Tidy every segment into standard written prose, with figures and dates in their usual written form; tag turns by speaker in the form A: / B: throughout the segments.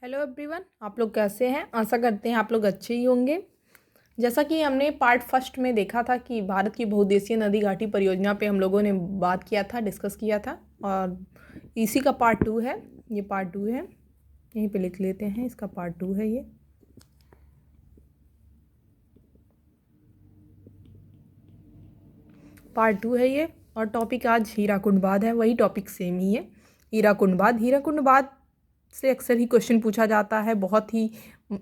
A: Hello everyone, आप लोग कैसे हैं। आशा करते हैं आप लोग अच्छे ही होंगे। जैसा कि हमने पार्ट फर्स्ट में देखा था कि भारत की बहुउद्देशीय नदी घाटी परियोजना पे हम लोगों ने बात किया था, डिस्कस किया था, और इसी का पार्ट टू है। ये पार्ट टू है, यहीं पे लिख लेते हैं, इसका पार्ट टू है ये। पार्ट टू है ये, और टॉपिक आज हीराकुंड बांध है। वही टॉपिक सेम ही है, हीराकुंड बांध। हीराकुंड बांध से अक्सर ही क्वेश्चन पूछा जाता है, बहुत ही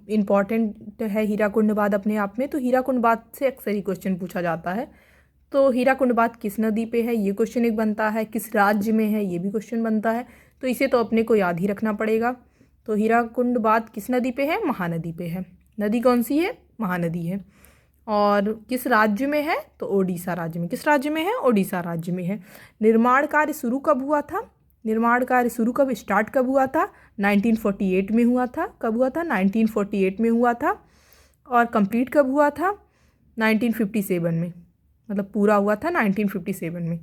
A: इम्पॉर्टेंट है हीराकुंड बांध अपने आप में। तो हीराकुंड बांध से अक्सर ही क्वेश्चन पूछा जाता है। तो हीराकुंड बांध किस नदी पे है, ये क्वेश्चन एक बनता है। किस राज्य में है, ये भी क्वेश्चन बनता है। तो इसे तो अपने को याद ही रखना पड़ेगा। तो हीराकुंड बांध किस नदी पे है, महानदी पे है। नदी कौन सी है, महानदी है। और किस राज्य में है, तो ओडिशा राज्य में। किस राज्य में है, ओडिशा राज्य में है। निर्माण कार्य शुरू कब हुआ था, निर्माण कार्य शुरू कब, स्टार्ट कब हुआ था, 1948 में हुआ था। कब हुआ था, 1948 में हुआ था। और कंप्लीट कब हुआ था, 1957 में। मतलब पूरा हुआ था 1957 में।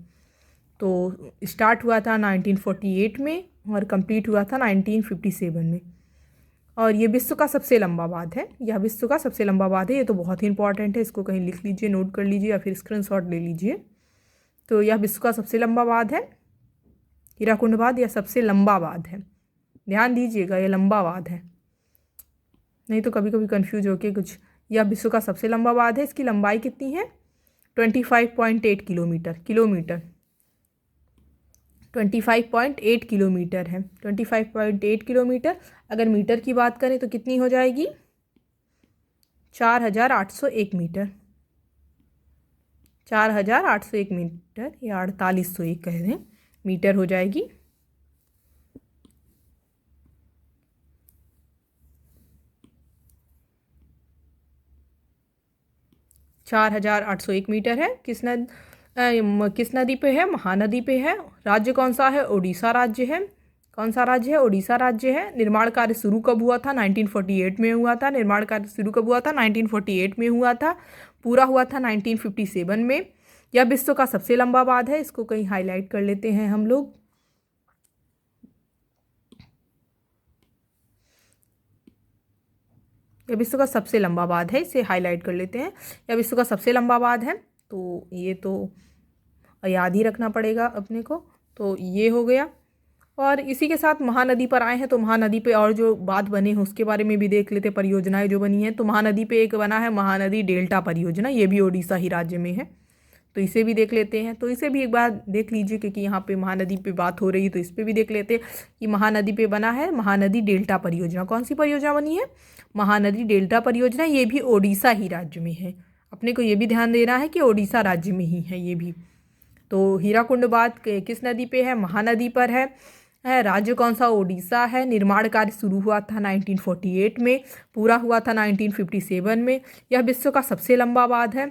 A: तो स्टार्ट हुआ था 1948 में और कंप्लीट हुआ था 1957 में। और ये विश्व का सबसे लंबा बांध है, यह विश्व का सबसे लंबा बांध है। ये तो बहुत ही इंपॉर्टेंट है, इसको कहीं लिख लीजिए, नोट कर लीजिए या फिर स्क्रीनशॉट ले लीजिए। तो यह विश्व का सबसे लंबा बांध है, हीराकुंड बांध। यह सबसे लंबा बांध है, ध्यान दीजिएगा, यह लंबा बांध है, नहीं तो कभी कभी कंफ्यूज होके कुछ। यह विश्व का सबसे लंबा बांध है। इसकी लंबाई कितनी है, 25.8 किलोमीटर। 25.8 किलोमीटर है, 25.8 किलोमीटर। अगर मीटर की बात करें तो कितनी हो जाएगी, 4801 मीटर। 4801 मीटर या 4801 कह दें, मीटर हो जाएगी। चार 4801 मीटर है। किस नदी पे है, महानदी पे है। राज्य कौन सा है, उड़ीसा राज्य है। कौन सा राज्य है, उड़ीसा राज्य है। निर्माण कार्य शुरू कब हुआ था, 1948 में हुआ था। निर्माण कार्य शुरू कब हुआ था, 1948 में हुआ था। पूरा हुआ था 1957 में। यह विश्व का सबसे लंबा बांध है। इसको कहीं हाईलाइट कर लेते हैं हम लोग। यह विश्व का सबसे लंबा बांध है, इसे हाईलाइट कर लेते हैं। यह विश्व का सबसे लंबा बांध है, तो ये तो याद ही रखना पड़ेगा अपने को। तो ये हो गया। और इसी के साथ महानदी पर आए हैं, तो महानदी पे और जो बात बने हैं उसके बारे में भी देख लेते, परियोजनाएं जो बनी हैं। तो महानदी पे एक बना है महानदी डेल्टा परियोजना, ये भी ओडिशा ही राज्य में है। तो इसे भी देख लेते हैं। तो इसे भी एक बार देख लीजिए, क्योंकि यहाँ पे महानदी पे बात हो रही है, तो इस पर भी देख लेते हैं कि महानदी पे बना है महानदी डेल्टा परियोजना। कौन सी परियोजना बनी है, महानदी डेल्टा परियोजना। ये भी ओडिशा ही राज्य में है। अपने को ये भी ध्यान देना है कि ओडिशा राज्य में ही है ये भी। तो हीराकुंड बांध किस नदी पे है, महानदी पर है। राज्य कौन सा, ओडिशा है। निर्माण कार्य शुरू हुआ था 1948 में, पूरा हुआ था 1957 में। यह विश्व का सबसे लंबा बांध है,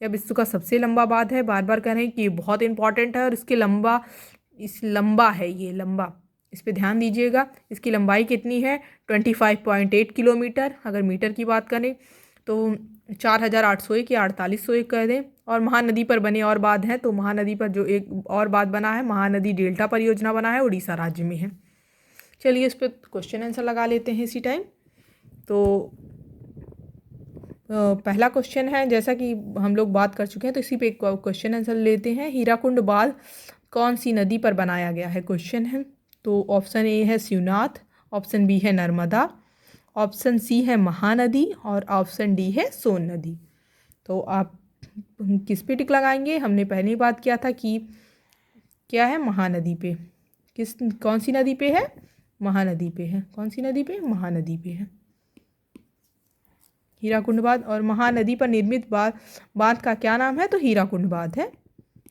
A: यह विश्व का सबसे लंबा बांध है। बार बार कह रहे हैं कि ये बहुत इंपॉर्टेंट है। और इसके लंबा है, ये लंबा, इस पर ध्यान दीजिएगा। इसकी लंबाई कितनी है, 25.8 किलोमीटर। अगर मीटर की बात करें तो 4801 या 4801 कह दें। और महानदी पर बने और बांध हैं, तो महानदी पर जो एक और बांध बना है, महानदी डेल्टा परियोजना बना है, उड़ीसा राज्य में है। चलिए इस पर क्वेश्चन आंसर लगा लेते हैं इसी टाइम। तो पहला क्वेश्चन है, जैसा कि हम लोग बात कर चुके हैं, तो इसी पे क्वेश्चन आंसर लेते हैं। हीराकुंड बांध कौन सी नदी पर बनाया गया है, क्वेश्चन है। तो ऑप्शन ए है शिवनाथ, ऑप्शन बी है नर्मदा, ऑप्शन सी है महानदी और ऑप्शन डी है सोन नदी। तो आप किस पे टिक लगाएंगे, हमने पहले ही बात किया था कि क्या है, महानदी पे। कौन सी नदी पे है, महानदी पे है। कौन सी नदी पे, महानदी पे है हीराकुंड बांध। और महानदी पर निर्मित बांध का क्या नाम है, तो हीराकुंड बांध है।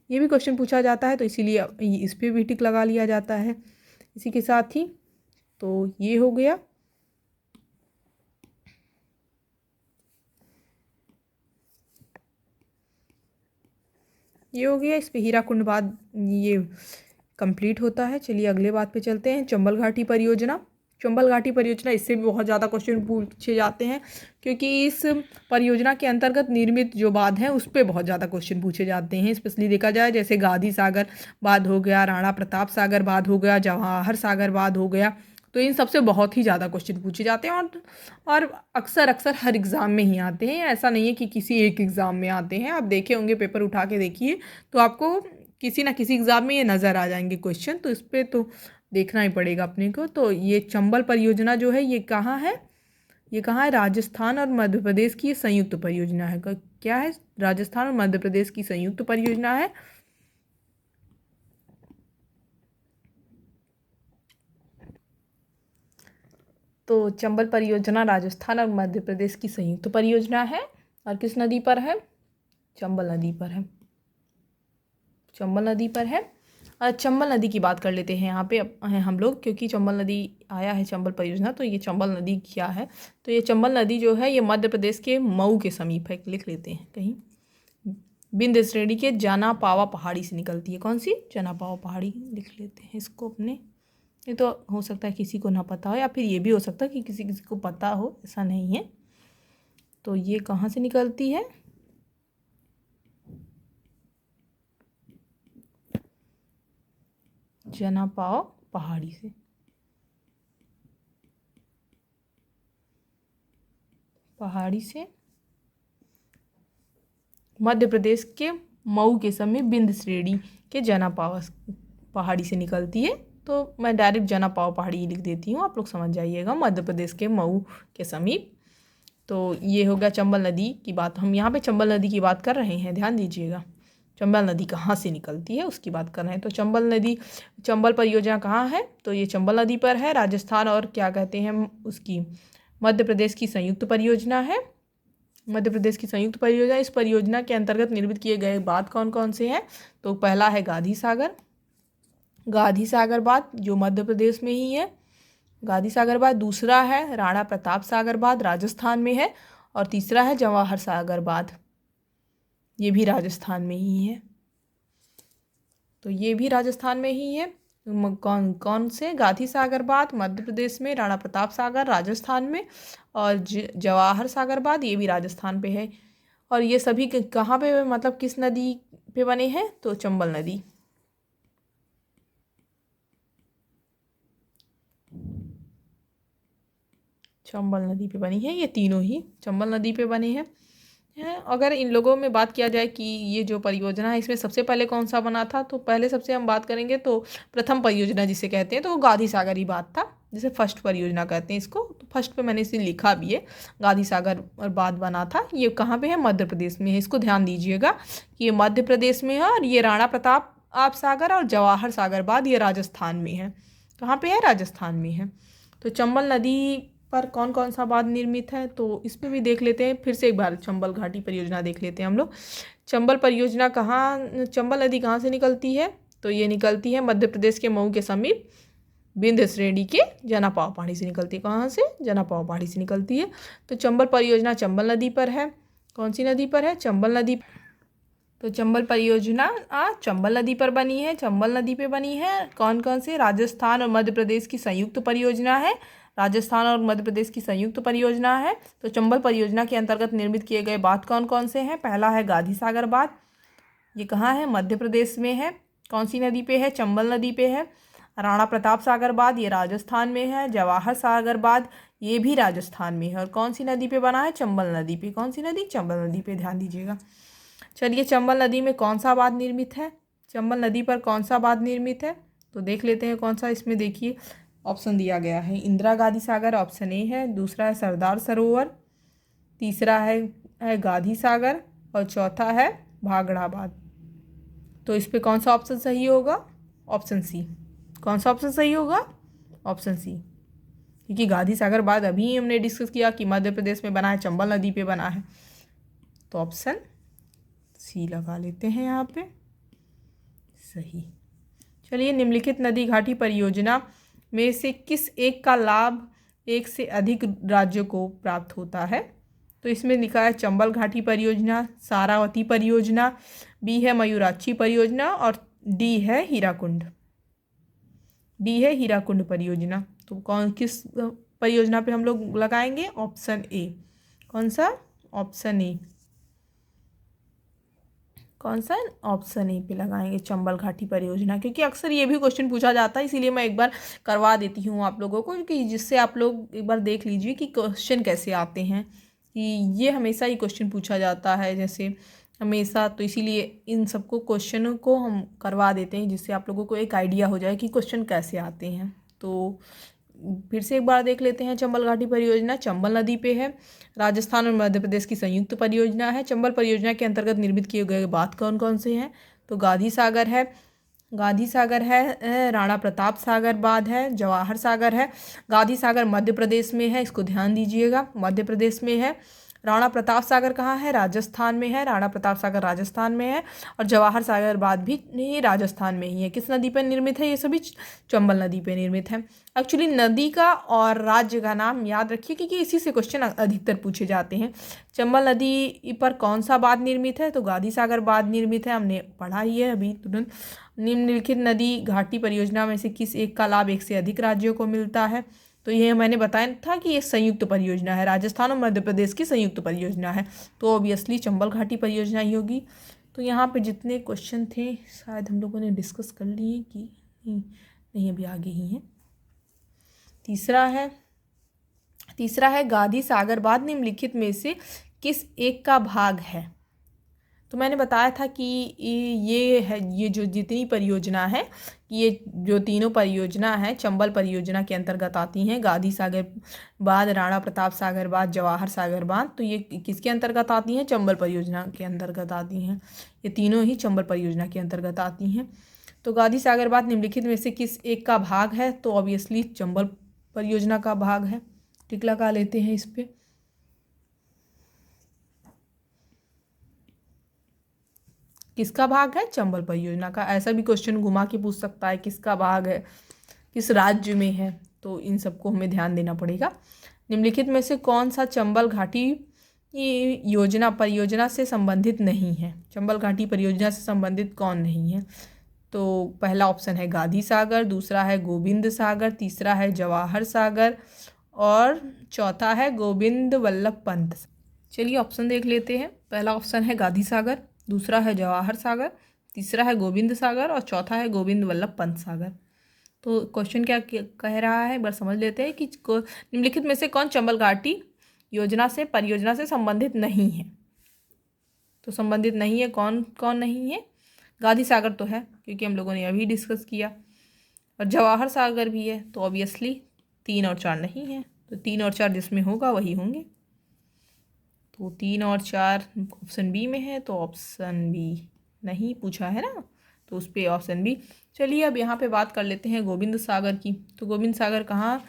A: ये भी क्वेश्चन पूछा जाता है, तो इसीलिए इस पे भी टिक लगा लिया जाता है इसी के साथ ही। तो ये हो गया। ये हो गया, इस पे हीराकुंड बांध ये कंप्लीट होता है। चलिए अगले बात पे चलते हैं, चंबल घाटी परियोजना। चंबल घाटी परियोजना, इससे भी बहुत ज़्यादा क्वेश्चन पूछे जाते हैं, क्योंकि इस परियोजना के अंतर्गत निर्मित जो बांध हैं उस पर बहुत ज़्यादा क्वेश्चन पूछे जाते हैं। स्पेशली देखा जाए, जैसे गांधी सागर बांध हो गया, राणा प्रताप सागर बांध हो गया, जवाहर सागर बांध हो गया। तो तो इन सबसे बहुत ही ज़्यादा क्वेश्चन पूछे जाते हैं और अक्सर अक्सर हर एग्ज़ाम में ही आते हैं। ऐसा नहीं है कि किसी एक एग्ज़ाम में आते हैं। आप देखे होंगे, पेपर उठा के देखिए तो आपको किसी ना किसी एग्ज़ाम में ये नज़र आ जाएंगे क्वेश्चन, तो इस पर तो देखना ही पड़ेगा अपने को। तो ये चंबल परियोजना जो है ये कहाँ है? ये कहाँ है? राजस्थान और मध्य प्रदेश की ये संयुक्त परियोजना है। क्या है? राजस्थान और मध्य प्रदेश की संयुक्त परियोजना है। तो चंबल परियोजना राजस्थान और मध्य प्रदेश की संयुक्त परियोजना है और किस नदी पर है? चंबल नदी पर है। चंबल नदी पर है। और चंबल नदी की बात कर लेते हैं यहाँ पे हम लोग, क्योंकि चंबल नदी आया है चंबल परियोजना, तो ये चंबल नदी क्या है? तो ये चंबल नदी जो है ये मध्य प्रदेश के मऊ के समीप है। लिख लेते हैं कहीं। विंध्य श्रेणी के जनापावा पहाड़ी से निकलती है। कौन सी? जनापावा पहाड़ी। लिख लेते हैं इसको अपने। ये तो हो सकता है किसी को ना पता हो, या फिर ये भी हो सकता है कि किसी किसी को पता हो, ऐसा नहीं है। तो ये कहाँ से निकलती है? जनापाव पहाड़ी से। पहाड़ी से मध्य प्रदेश के मऊ के समीप विंध्य श्रेणी के जनापाव पहाड़ी से निकलती है। तो मैं डायरेक्ट जनापाव पहाड़ी लिख देती हूँ, आप लोग समझ जाइएगा। मध्य प्रदेश के मऊ के समीप। तो ये हो गया चंबल नदी की बात। हम यहाँ पे चंबल नदी की बात कर रहे हैं, ध्यान दीजिएगा। चंबल नदी कहाँ से निकलती है उसकी बात कर रहे हैं। तो चंबल नदी, चंबल परियोजना कहाँ है? तो ये चंबल नदी पर है। राजस्थान और क्या कहते हैं उसकी, मध्य प्रदेश की संयुक्त परियोजना है। मध्य प्रदेश की संयुक्त परियोजना। इस परियोजना के अंतर्गत निर्मित किए गए बांध कौन कौन से हैं? तो पहला है गांधी सागर, गांधी सागर बांध जो मध्य प्रदेश में ही है, गांधी सागर बांध। दूसरा है राणा प्रताप सागर बांध, राजस्थान में है। और तीसरा है जवाहर सागर बांध, ये भी राजस्थान में ही है। तो ये भी राजस्थान में ही है। कौन कौन से? गांधी सागर बांध मध्य प्रदेश में, राणा प्रताप सागर राजस्थान में, और जवाहर सागर बांध ये भी राजस्थान पे है। और ये सभी कहाँ पे, मतलब किस नदी पे बने हैं? तो चंबल नदी। चंबल नदी पे बनी है। ये तीनों ही चंबल नदी पे बने हैं। अगर इन लोगों में बात किया जाए कि ये जो परियोजना है इसमें सबसे पहले कौन सा बना था, तो पहले सबसे हम बात करेंगे तो प्रथम परियोजना जिसे कहते हैं तो वो गांधी सागर ही बात था, जिसे फर्स्ट परियोजना कहते हैं इसको। तो फर्स्ट पे मैंने इसे लिखा भी है, गांधी सागर और बात बना था। ये कहाँ पे है? मध्य प्रदेश में है। इसको ध्यान दीजिएगा कि ये मध्य प्रदेश में है। और ये राणा प्रताप आप सागर और जवाहर सागर बांध ये राजस्थान में है। कहाँ पे है? राजस्थान में है। तो चंबल नदी पर कौन कौन सा बांध निर्मित है, तो इसमें भी देख लेते हैं। फिर से एक बार चंबल घाटी परियोजना देख लेते हैं हम लोग। चंबल परियोजना कहाँ, चंबल नदी कहाँ से निकलती है? तो ये निकलती है मध्य प्रदेश के मऊ के समीप विंध्य श्रेणी के जनापाव पहाड़ी से निकलती है। कहाँ से? जनापाव पहाड़ी से निकलती है। तो चंबल परियोजना चंबल नदी पर है। कौन सी नदी पर है? चंबल नदी। तो चंबल परियोजना चंबल नदी पर बनी है, चंबल नदी पे बनी है। कौन कौन से? राजस्थान और मध्य प्रदेश की संयुक्त परियोजना है। राजस्थान और मध्य प्रदेश की संयुक्त परियोजना है। तो चंबल परियोजना के अंतर्गत निर्मित किए गए बांध कौन कौन से हैं? पहला है गांधी सागर बांध, ये कहाँ है? मध्य प्रदेश में है। कौन सी नदी पे है? चंबल नदी पे है। राणा प्रताप सागर बांध ये राजस्थान में है। जवाहर सागर बांध ये भी राजस्थान में है। और कौन सी नदी पे बना है? चंबल नदी पे। कौन सी नदी? चंबल नदी पे, ध्यान दीजिएगा। चलिए, चंबल नदी में कौन सा बांध निर्मित है? चंबल नदी पर कौन सा बांध निर्मित है? तो देख लेते हैं कौन सा। इसमें देखिए ऑप्शन दिया गया है। इंदिरा गांधी सागर ऑप्शन ए है, दूसरा है सरदार सरोवर, तीसरा है गांधी सागर, और चौथा है भाखड़ा बांध। तो इस पे कौन सा ऑप्शन सही होगा? Option C. कौन सा ऑप्शन सही होगा? ऑप्शन सी, क्योंकि गांधी सागर बांध अभी हमने डिस्कस किया कि मध्य प्रदेश में बना है, चंबल नदी पे बना है। तो ऑप्शन सी लगा लेते हैं यहाँ पे, सही। चलिए, निम्नलिखित नदी घाटी परियोजना में से किस एक का लाभ एक से अधिक राज्यों को प्राप्त होता है? तो इसमें लिखा है चंबल घाटी परियोजना, सारावती परियोजना, बी है मयूराक्षी परियोजना, और डी है हीराकुंड। डी है हीराकुंड परियोजना। तो कौन किस परियोजना पे हम लोग लगाएंगे? Option A. कौन सा? Option A. कौन सा ऑप्शन ए पे लगाएंगे, चंबल घाटी परियोजना, क्योंकि अक्सर ये भी क्वेश्चन पूछा जाता है, इसीलिए मैं एक बार करवा देती हूँ आप लोगों को, क्योंकि जिससे आप लोग एक बार देख लीजिए कि क्वेश्चन कैसे आते हैं, कि ये हमेशा ही क्वेश्चन पूछा जाता है जैसे हमेशा, तो इसीलिए इन सबको क्वेश्चनों को हम करवा देते हैं जिससे आप लोगों को एक आइडिया हो जाए कि क्वेश्चन कैसे आते हैं। तो फिर से एक बार देख लेते हैं। चंबल घाटी परियोजना चंबल नदी पे है, राजस्थान और मध्य प्रदेश की संयुक्त परियोजना है। चंबल परियोजना के अंतर्गत निर्मित किए गए बांध कौन कौन से हैं, तो गांधी सागर है, राणा प्रताप सागर बांध है, जवाहर सागर है। गांधी सागर मध्य प्रदेश में है, इसको ध्यान दीजिएगा, मध्य प्रदेश में है। राणा प्रताप सागर कहाँ है, राजस्थान में है, राणा प्रताप सागर राजस्थान में है। और जवाहर सागर बांध भी राजस्थान में ही है। किस नदी पर निर्मित है, ये सभी चंबल नदी पर निर्मित है। एक्चुअली नदी का और राज्य का नाम याद रखिए, क्योंकि इसी से क्वेश्चन अधिकतर पूछे जाते हैं। चंबल नदी पर कौन सा बांध निर्मित है, तो गांधी सागर बांध निर्मित है, हमने पढ़ा ही है अभी तुरंत। निम्नलिखित नदी घाटी परियोजना में से किस एक का लाभ एक से अधिक राज्यों को मिलता है, तो ये मैंने बताया था कि ये संयुक्त परियोजना है, राजस्थान और मध्य प्रदेश की संयुक्त परियोजना है, तो ऑब्वियसली चंबल घाटी परियोजना ही होगी। तो यहाँ पे जितने क्वेश्चन थे शायद हम लोगों ने डिस्कस कर लिए कि नहीं अभी आगे ही हैं। तीसरा है गांधी सागर बांध निम्नलिखित में से किस एक का भाग है, तो मैंने बताया था कि ये जो जितनी परियोजना है, ये जो तीनों परियोजना है चंबल परियोजना के अंतर्गत आती हैं। गांधी सागर बांध, राणा प्रताप सागर बांध, जवाहर सागर बांध, तो ये किसके अंतर्गत आती हैं, चंबल परियोजना के अंतर्गत आती हैं। ये तीनों ही चंबल परियोजना के अंतर्गत आती हैं। तो गांधी सागर बांध निम्नलिखित में से किस एक का भाग है, तो ऑब्वियसली चंबल परियोजना का भाग है। टिक लगा लेते हैं इस पर। किसका भाग है, चंबल परियोजना का। ऐसा भी क्वेश्चन घुमा के पूछ सकता है किसका भाग है, किस राज्य में है, तो इन सबको हमें ध्यान देना पड़ेगा। निम्नलिखित में से कौन सा चंबल घाटी परियोजना से संबंधित नहीं है, चंबल घाटी परियोजना से संबंधित कौन नहीं है, तो पहला ऑप्शन है गांधी सागर, दूसरा है गोविंद सागर, तीसरा है जवाहर सागर और चौथा है गोविंद वल्लभ पंत। चलिए ऑप्शन देख लेते हैं। पहला ऑप्शन है गांधी सागर, दूसरा है जवाहर सागर, तीसरा है गोविंद सागर और चौथा है गोविंद वल्लभ पंत सागर। तो क्वेश्चन क्या कह रहा है, एक बार समझ लेते हैं कि निम्नलिखित में से कौन चंबल घाटी परियोजना से संबंधित नहीं है। तो संबंधित नहीं है, कौन कौन नहीं है, गांधी सागर तो है क्योंकि हम लोगों ने अभी डिस्कस किया, और जवाहर सागर भी है, तो ऑब्वियसली 3 और 4 नहीं है, तो 3 और 4 जिसमें होगा वही होंगे। तो 3 और 4 ऑप्शन बी में है, तो ऑप्शन बी नहीं पूछा है ना, तो उस पर ऑप्शन बी। चलिए अब यहाँ पे बात कर लेते हैं गोविंद सागर की। तो गोविंद सागर कहाँ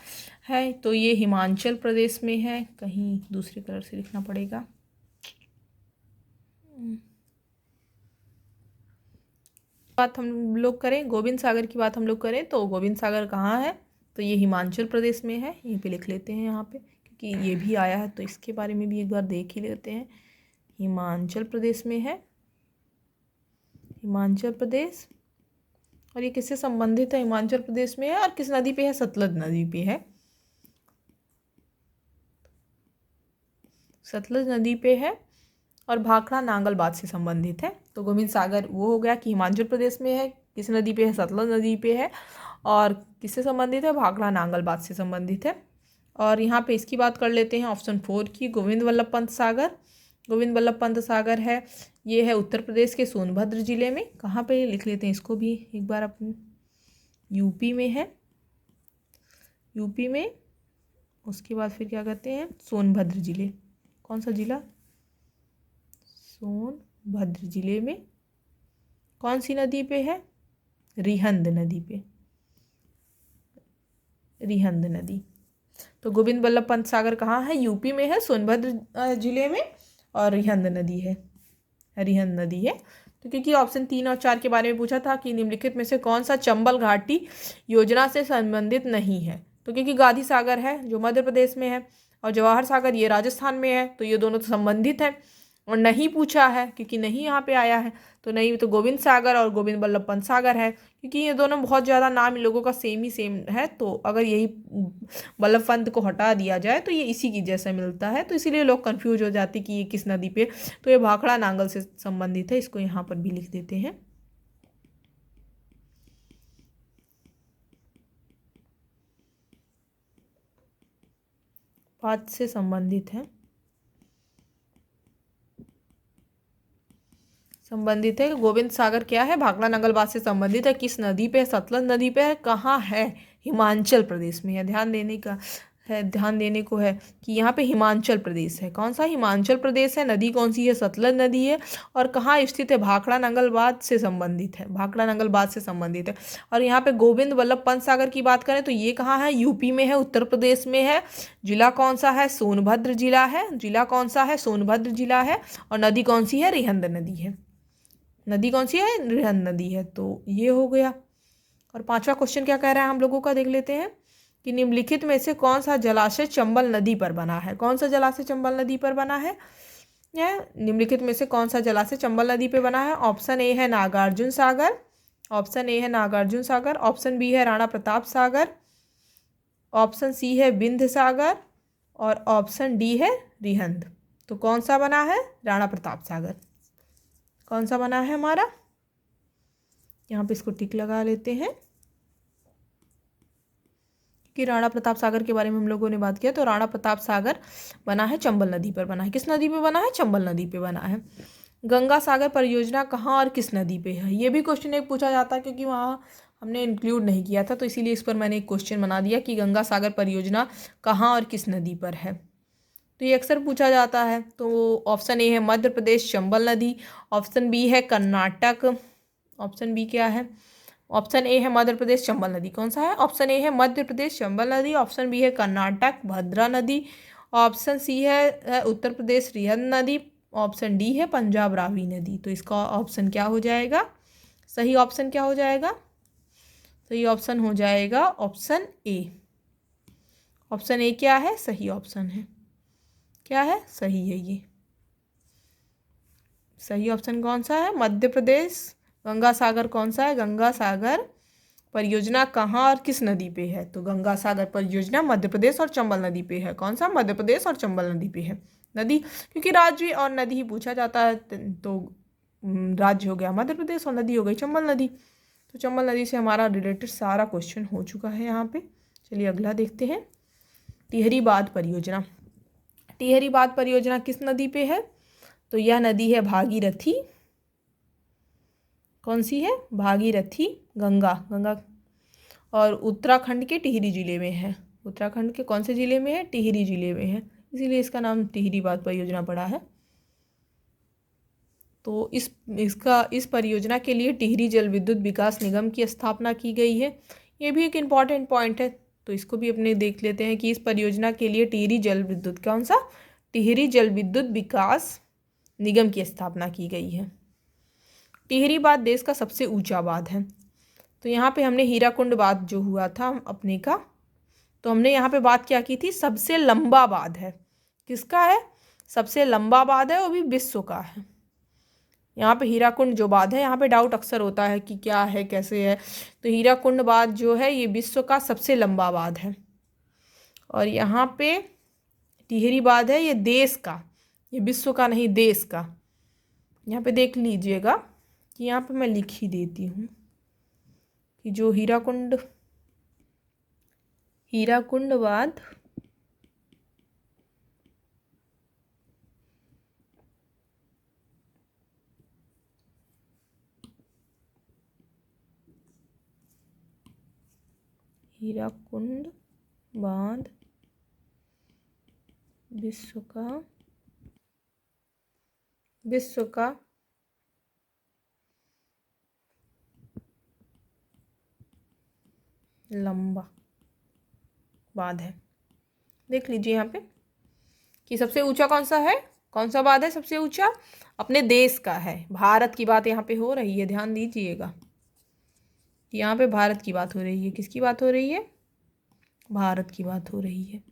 A: है, तो ये हिमाचल प्रदेश में है, कहीं दूसरे कलर से लिखना पड़ेगा। बात हम लोग करें, गोविंद सागर की बात हम लोग करें, तो गोविंद सागर कहाँ है, तो ये हिमाचल प्रदेश में है। यहीं पे लिख लेते हैं यहाँ पे, कि ये भी आया है तो इसके बारे में भी एक बार देख ही लेते हैं। हिमाचल प्रदेश में है, हिमाचल प्रदेश, और ये किससे संबंधित है, हिमाचल प्रदेश में है, और किस नदी पे है, सतलज नदी पे है, सतलज नदी पे है, और भाखड़ा नांगल बांध से संबंधित है। तो गोविंद सागर वो हो गया कि हिमाचल प्रदेश में है, किस नदी पे है, सतलज नदी पे है, और किससे संबंधित है, भाखड़ा नांगल बांध से संबंधित है। और यहाँ पे इसकी बात कर लेते हैं ऑप्शन 4 की, गोविंद वल्लभ पंत सागर। गोविंद वल्लभ पंत सागर है, ये है उत्तर प्रदेश के सोनभद्र जिले में। कहाँ पे लिख लेते हैं इसको भी एक बार, अपने यूपी में है, यूपी में। उसके बाद फिर क्या कहते हैं, सोनभद्र जिले, कौन सा जिला, सोनभद्र जिले में। कौन सी नदी पे है, रिहंद नदी पे, रिहंद नदी। तो गोविंद वल्लभ पंत सागर कहाँ है, यूपी में है, सोनभद्र जिले में, और रिहंद नदी है, रिहंद नदी है। तो क्योंकि ऑप्शन 3 और 4 के बारे में पूछा था कि निम्नलिखित में से कौन सा चंबल घाटी योजना से संबंधित नहीं है, तो क्योंकि गांधी सागर है जो मध्य प्रदेश में है, और जवाहर सागर ये राजस्थान में है, तो ये दोनों तो संबंधित हैं। और नहीं पूछा है क्योंकि नहीं यहाँ पे आया है, तो नहीं तो गोविंद सागर और गोविंद बल्लभ पंत सागर है, क्योंकि ये दोनों बहुत ज़्यादा नाम इन लोगों का सेम ही सेम है। तो अगर यही बल्लभ पंत को हटा दिया जाए तो ये इसी की जैसा मिलता है, तो इसीलिए लोग कंफ्यूज हो जाते कि ये किस नदी पे। तो ये भाखड़ा नांगल से संबंधित है, इसको यहाँ पर भी लिख देते हैं। बात से संबंधित है, संबंधित है। गोविंद सागर क्या है, भाखड़ा नांगल बात से संबंधित है। किस नदी पे है, सतलज नदी पे है। कहाँ है, हिमाचल प्रदेश में है। ध्यान देने का है, ध्यान देने को है कि यहाँ पे हिमाचल प्रदेश है। कौन सा हिमाचल प्रदेश है, नदी कौन सी है, सतलज नदी है। और कहाँ स्थित है, भाखड़ा नांगल बात से संबंधित है, भाखड़ा नांगल बात से संबंधित है। और यहाँ पे गोविंद बल्लभ पंत सागर की बात करें तो ये कहाँ है, यूपी में है, उत्तर प्रदेश में है। जिला कौन सा है, सोनभद्र जिला है। जिला कौन सा है, सोनभद्र जिला है। और नदी कौन सी है, रिहंद नदी है। नदी कौन सी है, रिहंद नदी है। तो ये हो गया। और पांचवा क्वेश्चन क्या कह रहा है हम लोगों का, देख लेते हैं कि निम्नलिखित में से कौन सा जलाशय चंबल नदी पर बना है। कौन सा जलाशय चंबल नदी पर बना है, निम्नलिखित में से कौन सा जलाशय चंबल नदी पे बना है। ऑप्शन ए है नागार्जुन सागर, ऑप्शन ए है नागार्जुन सागर, ऑप्शन बी है राणा प्रताप सागर, ऑप्शन सी है बिंद सागर, और ऑप्शन डी है रिहंद। तो कौन सा बना है, राणा प्रताप सागर। कौन सा बना है हमारा, यहाँ पे इसको टिक लगा लेते हैं कि राणा प्रताप सागर के बारे में हम लोगों ने बात किया। तो राणा प्रताप सागर बना है, चंबल नदी पर बना है। किस नदी पे बना है, चंबल नदी पे बना है। गंगा सागर परियोजना कहाँ और किस नदी पे है, ये भी क्वेश्चन एक पूछा जाता है, क्योंकि वहाँ हमने इंक्लूड नहीं किया था, तो इसीलिए इस पर मैंने एक क्वेश्चन बना दिया कि गंगा सागर परियोजना कहाँ और किस नदी पर है। तो ये अक्सर पूछा जाता है। तो ऑप्शन ए है मध्य प्रदेश चंबल नदी, ऑप्शन बी है कर्नाटक, ऑप्शन बी क्या है, ऑप्शन ए है मध्य प्रदेश चंबल नदी। कौन सा है, ऑप्शन ए है मध्य प्रदेश चंबल नदी, ऑप्शन बी है कर्नाटक भद्रा नदी, ऑप्शन सी है उत्तर प्रदेश रिहंद नदी, ऑप्शन डी है पंजाब रावी नदी। तो इसका ऑप्शन क्या हो जाएगा, सही ऑप्शन क्या हो जाएगा, सही ऑप्शन हो जाएगा ऑप्शन ए। ऑप्शन ए क्या है, सही ऑप्शन है। क्या है, सही है ये। सही ऑप्शन कौन सा है, मध्य प्रदेश। गंगा सागर कौन सा है, गंगा सागर परियोजना कहाँ और किस नदी पे है। तो गंगा सागर परियोजना मध्य प्रदेश और चंबल नदी पे है। कौन सा, मध्य प्रदेश और चंबल नदी पे है। नदी, क्योंकि राज्य और नदी ही पूछा जाता है, तो राज्य हो गया मध्य प्रदेश और नदी हो गई चंबल नदी। तो चंबल नदी से हमारा रिलेटेड सारा क्वेश्चन हो चुका है यहाँ पे। चलिए अगला देखते हैं, टिहरी बांध परियोजना। टिहरी बांध परियोजना किस नदी पे है, तो यह नदी है भागीरथी। कौन सी है, भागीरथी, गंगा, गंगा, और उत्तराखंड के टिहरी जिले में है। उत्तराखंड के कौन से जिले में है, टिहरी जिले में है, इसीलिए इसका नाम टिहरी बांध परियोजना पड़ा है। तो इस परियोजना के लिए टिहरी जल विद्युत विकास निगम की स्थापना की गई है। ये भी एक इम्पॉर्टेंट पॉइंट है, तो इसको भी अपने देख लेते हैं कि इस परियोजना के लिए टिहरी जल विद्युत, कौन सा, टिहरी जल विद्युत विकास निगम की स्थापना की गई है। टिहरी बांध देश का सबसे ऊंचा बांध है। तो यहाँ पे हमने हीराकुंड बांध जो हुआ था अपने का, तो हमने यहाँ पे बात क्या की थी, सबसे लंबा बांध है। किसका है, सबसे लंबा बांध है, वो भी विश्व का है। यहाँ पे हीराकुंड जो बांध है, यहाँ पे डाउट अक्सर होता है कि क्या है कैसे है। तो हीराकुंड बांध जो है ये विश्व का सबसे लंबा बांध है। और यहाँ पे टिहरी बांध है, ये देश का, ये विश्व का नहीं, देश का। यहाँ पे देख लीजिएगा कि यहाँ पे मैं लिख ही देती हूँ कि जो हीराकुंड बांध हीराकुंड बांध विश्व का लंबा बांध है। देख लीजिए यहाँ पे कि सबसे ऊंचा कौन सा है, कौन सा बांध है सबसे ऊंचा, अपने देश का है। भारत की बात यहाँ पे हो रही है, ध्यान दीजिएगा। यहाँ पे भारत की बात हो रही है, किसकी बात हो रही है, भारत की बात हो रही है।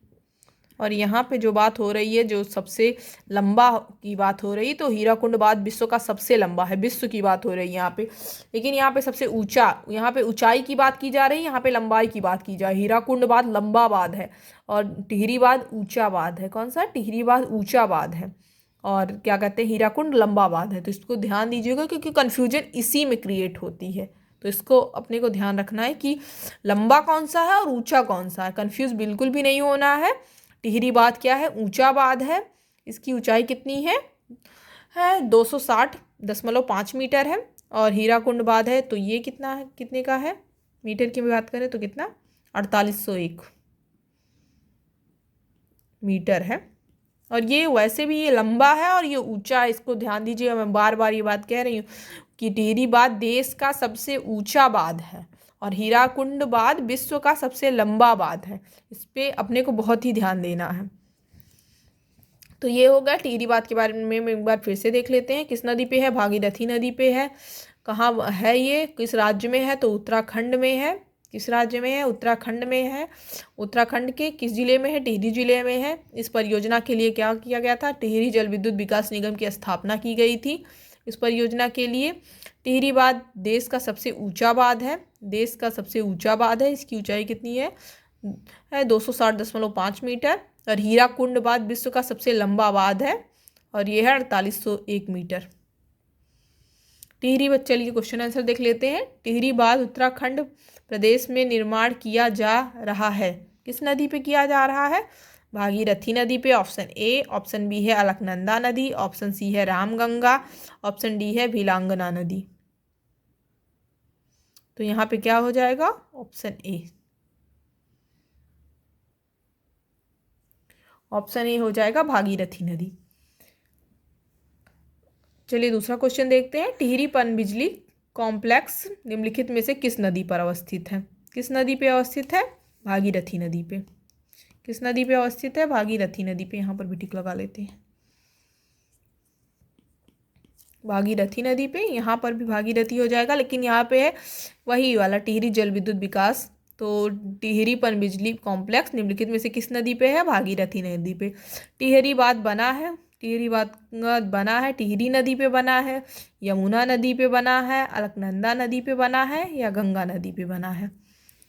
A: और यहाँ पे जो बात हो रही है, जो सबसे लंबा की बात हो रही, तो हीराकुंड बांध विश्व का सबसे लंबा है, विश्व की बात हो रही है यहाँ पे। लेकिन यहाँ पे सबसे ऊंचा, यहाँ पे ऊंचाई की बात की जा रही है, यहाँ पे लंबाई की बात की जा रही है। हीराकुंड बांध लंबा बांध है और टिहरी बांध ऊंचा बांध है। कौन सा? टिहरी बांध ऊंचा बांध है और क्या कहते हैं, हीराकुंड लंबा बांध है। तो इसको ध्यान दीजिएगा क्योंकि कन्फ्यूजन इसी में क्रिएट होती है। तो इसको अपने को ध्यान रखना है कि लंबा कौन सा है और ऊंचा कौन सा है, कन्फ्यूज बिल्कुल भी नहीं होना है। टिहरी बांध क्या है? ऊंचा बांध है। इसकी ऊंचाई कितनी है 260.5 मीटर है। और हीराकुंड बांध है तो ये कितना है, कितने का है मीटर की बात करें तो कितना, 4801 मीटर है। और ये वैसे भी ये लंबा है और ये ऊंचा है, इसको ध्यान दीजिएगा। मैं बार बार ये बात कह रही हूँ कि टिहरी बांध देश का सबसे ऊंचा बांध है और हीराकुंड बांध विश्व का सबसे लंबा बांध है। इस पे अपने को बहुत ही ध्यान देना है। तो ये होगा टिहरी बांध के बारे में एक बार फिर से देख लेते हैं। किस नदी पे है? भागीरथी नदी पे है। कहाँ है ये? किस राज्य में है? तो उत्तराखंड में है। किस राज्य में है? उत्तराखंड में है। उत्तराखंड के किस जिले में है? टिहरी जिले में है। इस परियोजना के लिए क्या किया गया था? टिहरी जल विद्युत विकास निगम की स्थापना की गई थी इस परियोजना के लिए। टिहरी बांध देश का सबसे ऊंचा बांध है, देश का सबसे ऊंचा बांध है। इसकी ऊंचाई कितनी है 260.5 मीटर। और हीराकुंड बांध विश्व का सबसे लंबा बांध है और ये है 4801 मीटर। टिहरी बांध, चलिए क्वेश्चन आंसर देख लेते हैं। टिहरी बांध उत्तराखंड प्रदेश में निर्माण किया जा रहा है। किस नदी पे किया जा रहा है? भागीरथी नदी पे, ऑप्शन ए। ऑप्शन बी है अलकनंदा नदी। ऑप्शन सी है रामगंगा। ऑप्शन डी है भीलांगना नदी। तो यहाँ पे क्या हो जाएगा? Option A. ऑप्शन ए हो जाएगा भागीरथी नदी। चलिए दूसरा क्वेश्चन देखते हैं। टिहरी पनबिजली कॉम्प्लेक्स निम्नलिखित में से किस नदी पर अवस्थित है? किस नदी पे अवस्थित है? भागीरथी नदी पे। किस नदी पे अवस्थित है? भागीरथी नदी पे। यहाँ पर भी टिक लगा लेते हैं, भागीरथी नदी पे। यहाँ पर भी भागीरथी हो जाएगा, लेकिन यहाँ पे है वही वाला टिहरी जल विद्युत विकास। तो टिहरी पनबिजली कॉम्प्लेक्स निम्नलिखित में से किस नदी पे है? भागीरथी नदी पे। टिहरी बांध बना है, टिहरी बांध बना है टिहरी नदी पे बना है, यमुना नदी पे बना है, अलकनंदा नदी पे बना है या गंगा नदी पे बना है?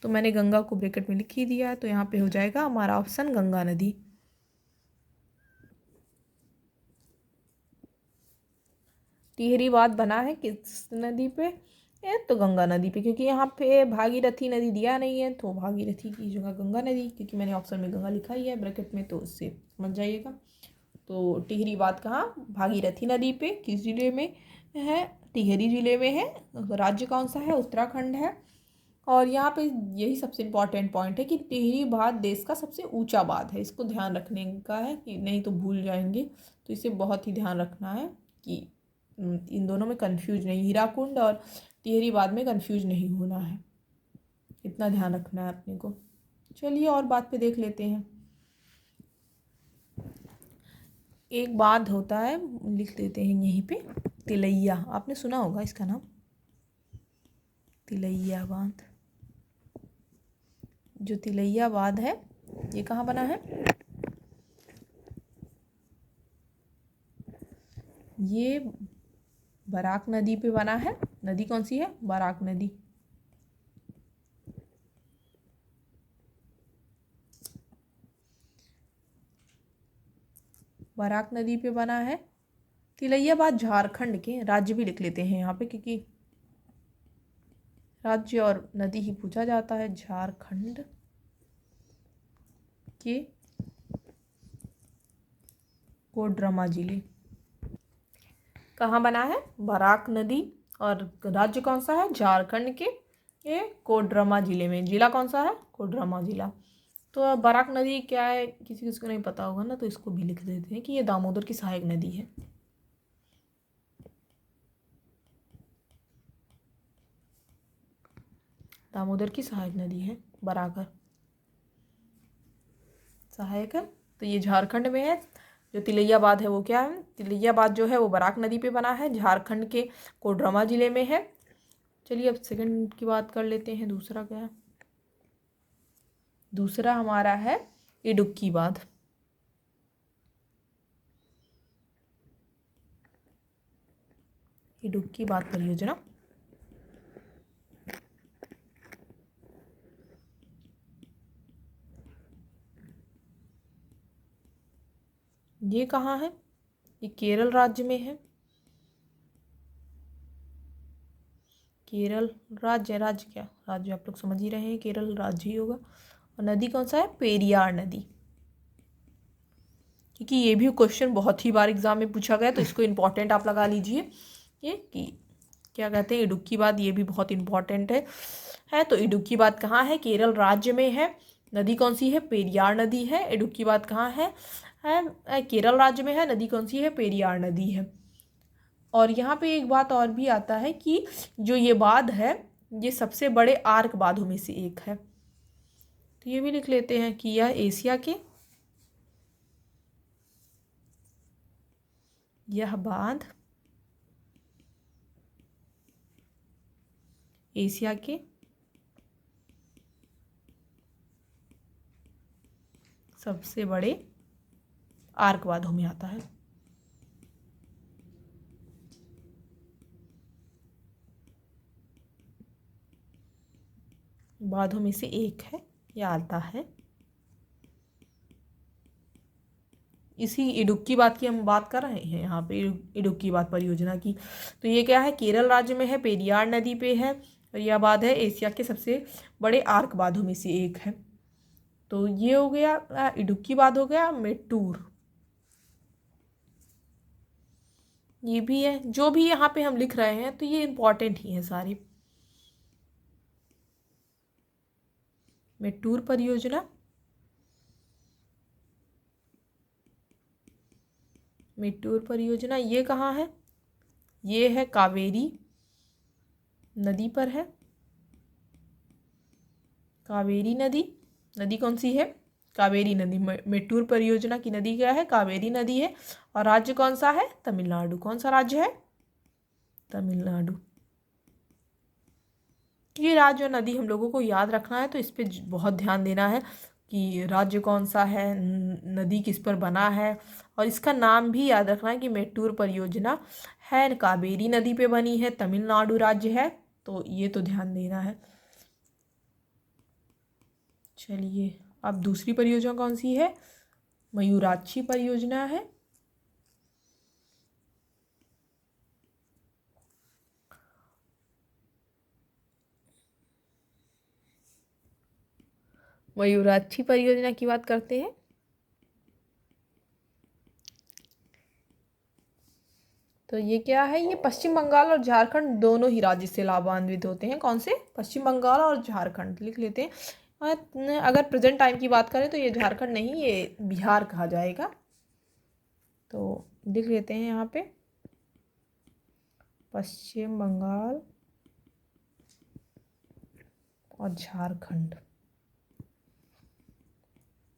A: तो मैंने गंगा को ब्रैकेट में लिख ही दिया है, तो यहाँ पे हो जाएगा हमारा ऑप्शन गंगा नदी। टिहरी बांध बना है किस नदी पे? तो गंगा नदी पे, क्योंकि यहाँ पे भागीरथी नदी दिया नहीं है तो भागीरथी की जगह गंगा नदी, क्योंकि मैंने ऑप्शन में गंगा लिखा ही है ब्रैकेट में, तो उससे समझ जाइएगा। तो टिहरी बांध कहाँ? भागीरथी नदी पे। किस जिले में है? टिहरी जिले में है। राज्य कौन सा है? उत्तराखंड है। और यहाँ पे यही सबसे इम्पॉर्टेंट पॉइंट है कि टिहरी बांध देश का सबसे ऊंचा बांध है। इसको ध्यान रखने का है कि नहीं तो भूल जाएंगे, तो इसे बहुत ही ध्यान रखना है कि इन दोनों में कंफ्यूज नहीं, हीराकुंड और टिहरी बांध में कंफ्यूज नहीं होना है, इतना ध्यान रखना है अपने को। चलिए और बात पे देख लेते हैं। एक बांध होता है, लिख देते हैं यहीं पे, तिलैया। आपने सुना होगा इसका नाम, तिलैया बांध। जो तिलैया बांध है ये कहाँ बना है? ये बराक नदी पे बना है। नदी कौन सी है? बराक नदी। बराक नदी पे बना है। तिलैया बांध झारखंड के, राज्य भी लिख लेते हैं यहाँ पे क्योंकि राज्य और नदी ही पूछा जाता है। झारखंड के कोडरमा जिले। कहाँ बना है? बराक नदी। और राज्य कौन सा है? झारखंड के ये कोडरमा जिले में। जिला कौन सा है? कोडरमा जिला। तो बराक नदी क्या है, किसी किसी को नहीं पता होगा ना, तो इसको भी लिख देते हैं कि ये दामोदर की सहायक नदी है। दामोदर की सहायक नदी है बराकर, सहायक है। तो ये झारखंड में है। जो तिलैया बांध है वो क्या है? तिलैया बांध जो है वो बराक नदी पे बना है, झारखंड के कोडरमा जिले में है। चलिए अब सेकंड की बात कर लेते हैं। दूसरा क्या है? दूसरा हमारा है इडुक्की बांध। इडुक्की बांध परियोजना। ये कहाँ है? ये केरल राज्य में है। केरल राज्य, राज्य क्या, राज्य आप लोग समझ ही रहे हैं, केरल राज्य ही होगा। और नदी कौन सा है? पेरियार नदी। क्योंकि ये भी क्वेश्चन बहुत ही बार एग्जाम में पूछा गया, तो इसको इम्पोर्टेंट आप लगा लीजिए। ये कि क्या कहते हैं, इडुक्की बांध, ये भी बहुत इम्पोर्टेंट है। तो इडुक्की बांध कहाँ है? केरल राज्य में है। नदी कौन सी है? पेरियार नदी है। इडुक्की बांध कहाँ है? केरल राज्य में है। नदी कौन सी है? पेरियार नदी है। और यहाँ पे एक बात और भी आता है कि जो ये बांध है, ये सबसे बड़े आर्क बांधों में से एक है। तो ये भी लिख लेते हैं कि यह यह बांध एशिया के सबसे बड़े आर्क बांधों में आता है। बांधों में से एक है, यह आता है। इसी इडुक्की बांध की हम बात कर रहे हैं यहाँ पे, इडुक्की बांध परियोजना की। तो ये क्या है? केरल राज्य में है, पेरियार नदी पे है, और यह बांध है एशिया के सबसे बड़े आर्क बांधों में से एक है। तो ये हो गया इडुक्की बांध, हो गया मेट्टूर। ये भी है, जो भी यहाँ पे हम लिख रहे हैं तो ये इम्पॉर्टेंट ही है सारे। मेट्टूर परियोजना, मेट्टूर परियोजना ये कहाँ है? ये है कावेरी नदी पर है। कावेरी नदी, नदी कौन सी है? कावेरी नदी। मेट्टूर परियोजना की नदी क्या है? कावेरी नदी है। और राज्य कौन सा है? तमिलनाडु। कौन सा राज्य है? तमिलनाडु। ये राज्य और नदी हम लोगों को याद रखना है, तो इस पर बहुत ध्यान देना है कि राज्य कौन सा है, नदी किस पर बना है, और इसका नाम भी याद रखना है कि मेट्टूर परियोजना है, कावेरी नदी पे बनी है, तमिलनाडु राज्य है। तो ये तो ध्यान देना है। चलिए, अब दूसरी परियोजना कौन सी है? मयूराक्षी परियोजना है। मयूराक्षी परियोजना की बात करते हैं। तो ये क्या है? ये पश्चिम बंगाल और झारखंड दोनों ही राज्य से लाभान्वित होते हैं। कौन से? पश्चिम बंगाल और झारखंड लिख लेते हैं। और अगर प्रेजेंट टाइम की बात करें तो ये झारखंड नहीं, ये बिहार कहा जाएगा। तो लिख लेते हैं यहाँ पे पश्चिम बंगाल और झारखंड,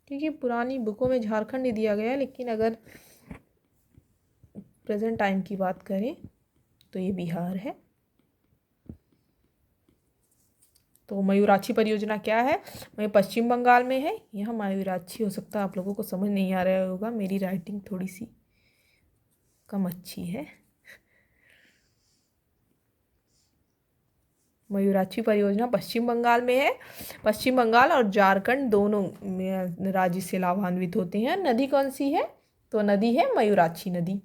A: क्योंकि पुरानी बुकों में झारखंड ही दिया गया है, लेकिन अगर प्रेजेंट टाइम की बात करें तो ये बिहार है। तो मयूराक्षी परियोजना क्या है? मैं पश्चिम बंगाल में है। यहाँ मयूराक्षी हो सकता है आप लोगों को समझ नहीं आ रहा होगा, मेरी राइटिंग थोड़ी सी कम अच्छी है। मयूराक्षी परियोजना पश्चिम बंगाल में है। पश्चिम बंगाल और झारखंड दोनों राज्य से लाभान्वित होते हैं। नदी कौन सी है? तो नदी है मयूराक्षी नदी।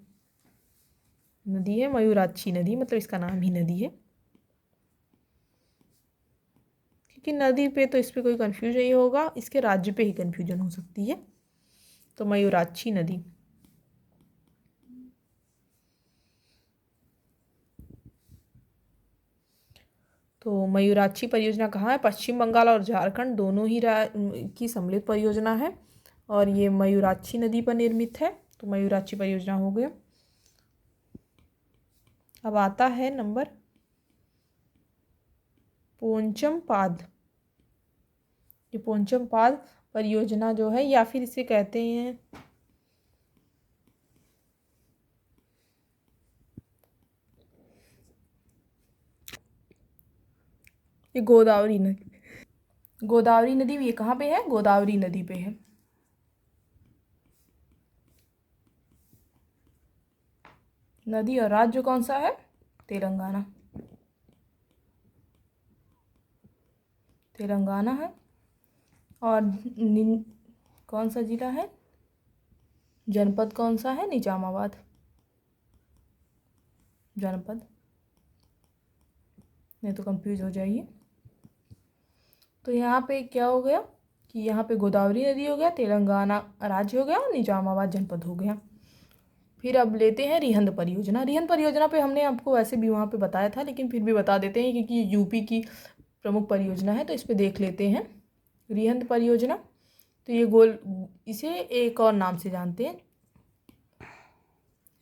A: नदी है मयूराक्षी नदी, मतलब इसका नाम ही नदी है। क्योंकि नदी पे तो इस पर कोई कन्फ्यूजन नहीं होगा, इसके राज्य पे ही कन्फ्यूजन हो सकती है। तो मयूराक्षी नदी। तो मयूराक्षी परियोजना कहाँ है? पश्चिम बंगाल और झारखंड दोनों ही की सम्मिलित परियोजना है, और ये मयूराक्षी नदी पर निर्मित है। तो मयूराक्षी परियोजना हो गया। अब आता है नंबर पोंचमपाद। ये पोंचमपाद परियोजना जो है, या फिर इसे कहते हैं ये गोदावरी नदी। गोदावरी नदी ये कहाँ पे है? गोदावरी नदी पे है। नदी और राज्य कौन सा है? तेलंगाना, तेलंगाना है। और कौन सा ज़िला है, जनपद कौन सा है, निजामाबाद जनपद, नहीं तो कंफ्यूज हो जाइए। तो यहाँ पे क्या हो गया कि यहाँ पे गोदावरी नदी हो गया, तेलंगाना राज्य हो गया और निजामाबाद जनपद हो गया। फिर अब लेते हैं रिहंद परियोजना। रिहंद परियोजना पे हमने आपको वैसे भी वहाँ पे बताया था, लेकिन फिर भी बता देते हैं क्योंकि यूपी की प्रमुख परियोजना है, तो इस पे देख लेते हैं रिहंद परियोजना। तो ये इसे एक और नाम से जानते हैं,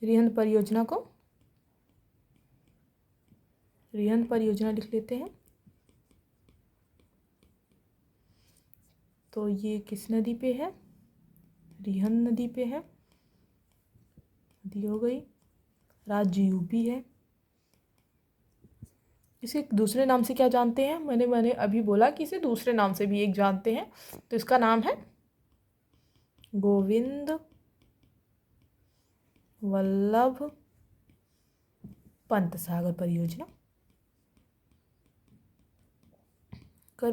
A: रिहंद परियोजना को रिहंद परियोजना लिख लेते हैं। तो ये किस नदी पे है, रिहंद नदी पे है, नदी हो गई, राज्य यूपी है। इसे दूसरे नाम से क्या जानते हैं, मैंने अभी बोला कि इसे दूसरे नाम से भी एक जानते हैं, तो इसका नाम है गोविंद वल्लभ पंत सागर परियोजना। कर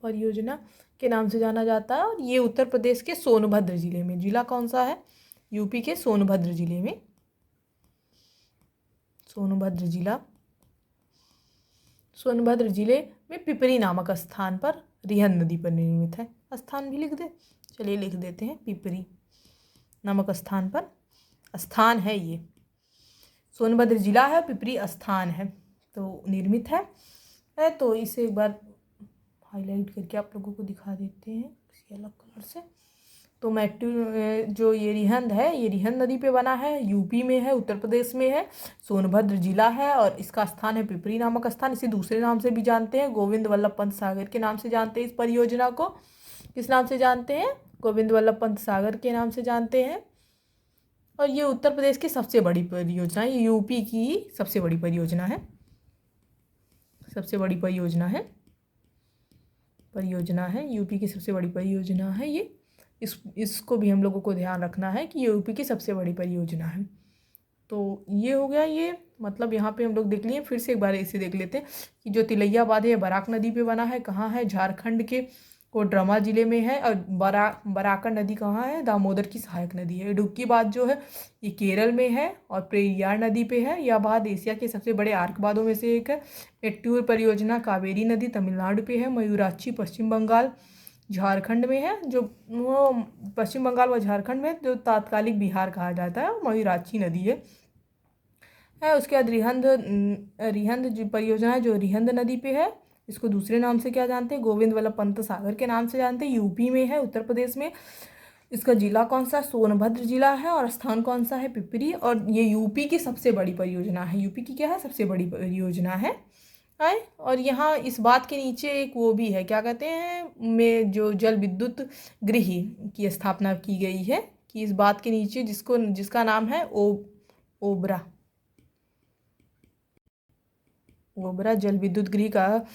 A: परियोजना के नाम से जाना जाता है। और ये उत्तर प्रदेश के सोनभद्र जिले में, जिला कौन सा है, यूपी के सोनभद्र जिले में, सोनभद्र जिला, सोनभद्र जिले में पिपरी नामक स्थान पर रिहंद नदी पर निर्मित है। स्थान भी लिख दे, चलिए लिख देते हैं, पिपरी नामक स्थान पर स्थान है ये, सोनभद्र जिला है, पिपरी स्थान है, तो निर्मित है। तो इसे एक बार हाईलाइट करके आप लोगों को दिखा देते हैं किसी अलग कलर से। तो जो ये रिहंद है, ये रिहंद नदी पे बना है, यूपी में है, उत्तर प्रदेश में है, सोनभद्र जिला है और इसका स्थान है पिपरी नामक स्थान। इसे दूसरे नाम से भी जानते हैं, गोविंद वल्लभ पंत सागर के नाम से जानते हैं। इस परियोजना को किस नाम से जानते हैं, गोविंद वल्लभ पंत सागर के नाम से जानते हैं। और ये उत्तर प्रदेश की सबसे बड़ी परियोजना है, ये यूपी की सबसे बड़ी परियोजना है, सबसे बड़ी परियोजना है यूपी की सबसे बड़ी परियोजना है ये। इसको भी हम लोगों को ध्यान रखना है कि यूपी की सबसे बड़ी परियोजना है। तो ये हो गया, ये मतलब यहाँ पे हम लोग देख लिए। फिर से एक बार इसे देख लेते हैं कि जो तिलैया बांध है बराक नदी पे बना है, कहाँ है, झारखंड के कोडरमा जिले में है। और बराकर नदी कहाँ है, दामोदर की सहायक नदी है। इडुक्की बांध जो है ये केरल में है और पेरियार नदी पे है। यह बांध एशिया के सबसे बड़े आर्क बांधों में से एक है। मेट्टूर परियोजना कावेरी नदी तमिलनाडु पे है। मयूराक्षी पश्चिम बंगाल झारखंड में है, जो वो पश्चिम बंगाल व झारखंड में जो तात्कालिक बिहार कहा जाता है, मयूराक्षी नदी है। उसके बाद रिहंद परियोजना है जो रिहंद नदी पे है। इसको दूसरे नाम से क्या जानते हैं, गोविंद वल्लभ पंत सागर के नाम से जानते हैं। यूपी में है, उत्तर प्रदेश में। इसका जिला कौन सा, सोनभद्र जिला है और स्थान कौन सा है, पिपरी। और ये यूपी की सबसे बड़ी परियोजना है, यूपी की क्या है, सबसे बड़ी परियोजना है। और यहाँ इस बात के नीचे एक वो भी है, क्या कहते हैं, में जो जल विद्युत गृह की स्थापना की गई है, कि इस बात के नीचे जिसका नाम है ओबरा जल विद्युत गृह का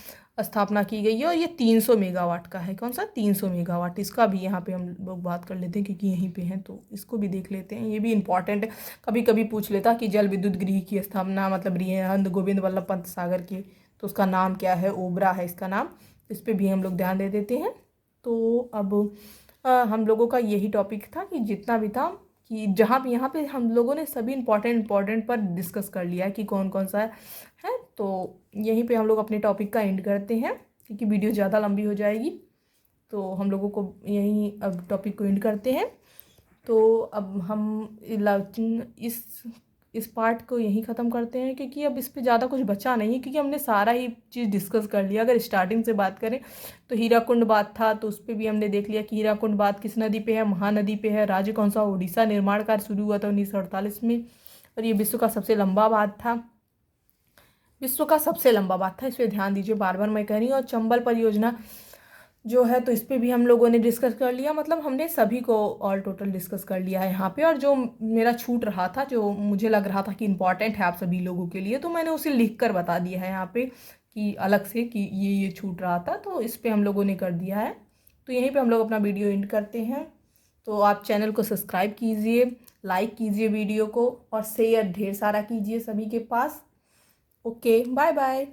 A: स्थापना की गई है। और ये 300 मेगावाट का है, कौन सा, 300 मेगावाट। इसका भी यहाँ पे हम लोग बात कर लेते हैं क्योंकि यहीं पे हैं, तो इसको भी देख लेते हैं, ये भी इम्पॉर्टेंट है। कभी कभी पूछ लेता कि जल विद्युत गृह की स्थापना मतलब रिहंद गोविंद वल्लभ पंत सागर की, तो उसका नाम क्या है, ओबरा है इसका नाम। इस पर भी हम लोग ध्यान दे देते हैं। तो अब हम लोगों का यही टॉपिक था कि जितना भी था कि जहाँ भी यहाँ पे हम लोगों ने सभी इम्पॉर्टेंट पर डिस्कस कर लिया कि कौन कौन सा है। तो यहीं पे हम लोग अपने टॉपिक का एंड करते हैं क्योंकि वीडियो ज़्यादा लंबी हो जाएगी। तो हम लोगों को यहीं अब टॉपिक को एंड करते हैं। तो अब हम इस पार्ट को यहीं ख़त्म करते हैं क्योंकि अब इस पे ज़्यादा कुछ बचा नहीं है, क्योंकि हमने सारा ही चीज़ डिस्कस कर लिया। अगर स्टार्टिंग से बात करें तो हीराकुंड बांध था, तो उस पर भी हमने देख लिया कि हीराकुंड बांध किस नदी पे है, महानदी पे है। राज्य कौन सा, उड़ीसा। निर्माण कार्य शुरू हुआ था 1948 में। और ये विश्व का सबसे लंबा बांध था, विश्व का सबसे लंबा बांध था, इस पर ध्यान दीजिए, बार बार मैं कह रही हूँ। और चंबल परियोजना जो है तो इस पर भी हम लोगों ने डिस्कस कर लिया, मतलब हमने सभी को ऑल टोटल डिस्कस कर लिया है यहाँ पे। और जो मेरा छूट रहा था, जो मुझे लग रहा था कि इम्पॉर्टेंट है आप सभी लोगों के लिए, तो मैंने उसे लिख कर बता दिया है यहाँ पे कि अलग से कि ये छूट रहा था, तो इस पर हम लोगों ने कर दिया है। तो यहीं पर हम लोग अपना वीडियो एंड करते हैं। तो आप चैनल को सब्सक्राइब कीजिए, लाइक कीजिए वीडियो को और शेयर ढेर सारा कीजिए सभी के पास। Okay, bye bye.